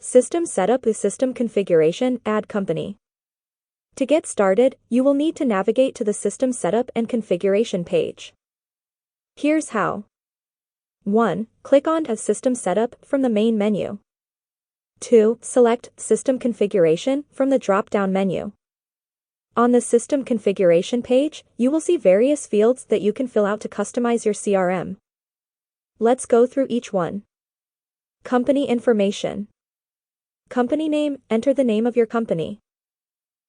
System setup is system configuration, add company. To get started, you will need to navigate to the system setup and configuration page. Here's how. 1. Click on a System Setup from the main menu. 2. Select System Configuration from the drop-down menu. On the System Configuration page, you will see various fields that you can fill out to customize your CRM. Let's go through each one. Company information. Company name, enter the name of your company.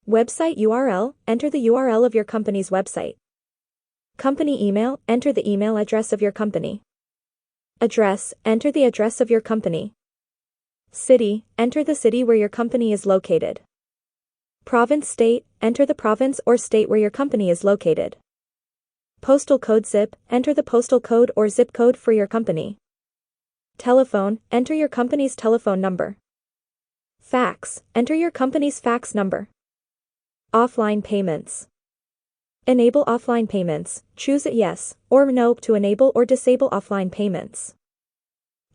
Website URL, enter the URL of your company's website. Company email, enter the email address of your company. Address, enter the address of your company. City, enter the city where your company is located. Province state, enter the province or state where your company is located. Postal code zip, enter the postal code or zip code for your company. Telephone, enter your company's telephone number. Fax, enter your company's fax number. Offline payments. Enable offline payments, choose yes or no to enable or disable offline payments.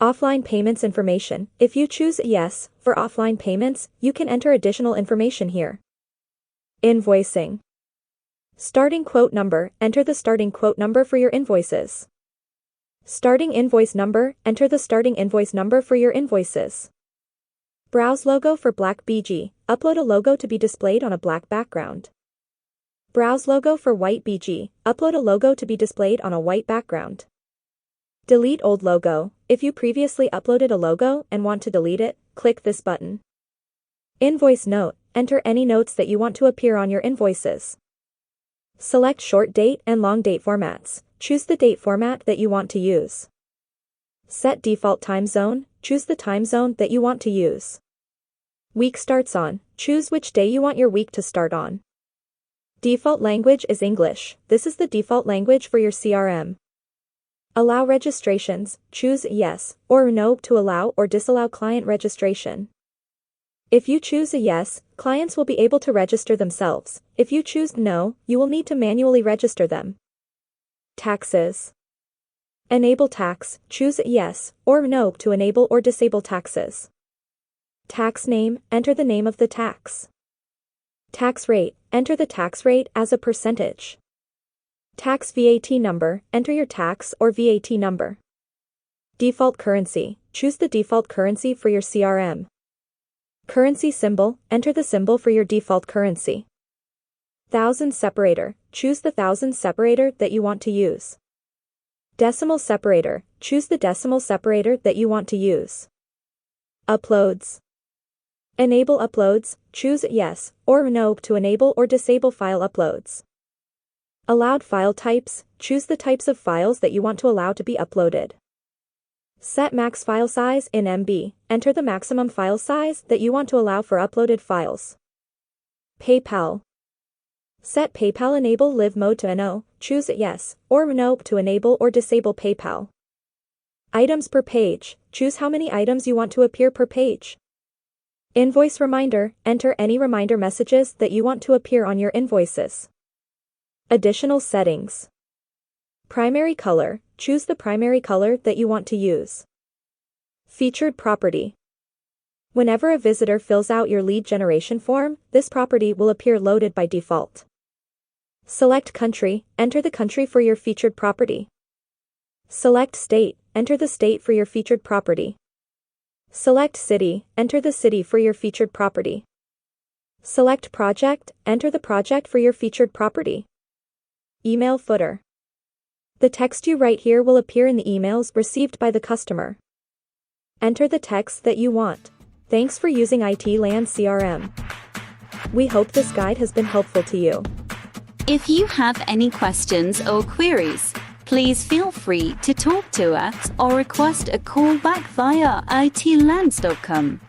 Offline payments information, if you choose yes for offline payments, you can enter additional information here. Invoicing. Starting quote number, enter the starting quote number for your invoices. Starting invoice number, enter the starting invoice number for your invoices. Browse logo for black BG, upload a logo to be displayed on a black background. Browse logo for white BG, upload a logo to be displayed on a white background. Delete old logo, if you previously uploaded a logo and want to delete it, click this button. Invoice note, enter any notes that you want to appear on your invoices. Select short date and long date formats, choose the date format that you want to use. Set default time zone, choose the time zone that you want to use. Week starts on, choose which day you want your week to start on. Default language is English, this is the default language for your CRM. Allow registrations, choose yes or no to allow or disallow client registration. If you choose a yes, clients will be able to register themselves. If you choose no, you will need to manually register them. Taxes. Enable tax, choose yes or no to enable or disable taxes. Tax name, enter the name of the tax. Tax rate, enter the tax rate as a percentage. Tax VAT number, enter your tax or VAT number. Default currency, choose the default currency for your CRM. Currency symbol, enter the symbol for your default currency. Thousand separator, choose the thousand separator that you want to use. Decimal separator, choose the decimal separator that you want to use. Uploads. Enable uploads, choose yes or no to enable or disable file uploads. Allowed file types, choose the types of files that you want to allow to be uploaded. Set max file size in MB, enter the maximum file size that you want to allow for uploaded files. PayPal. Set PayPal enable live mode to no, choose yes or no to enable or disable PayPal. Items per page, choose how many items you want to appear per page. Invoice reminder, enter any reminder messages that you want to appear on your invoices. Additional settings. Primary color, choose the primary color that you want to use. Featured property. Whenever a visitor fills out your lead generation form, this property will appear loaded by default. Select country, enter the country for your featured property. Select state, enter the state for your featured property. Select city, enter the city for your featured property. Select project, enter the project for your featured property. Email footer. The text you write here will appear in the emails received by the customer. Enter the text that you want. Thanks for using IT Land CRM. We hope this guide has been helpful to you. If you have any questions or queries, please feel free to talk to us or request a call back via itlands.com.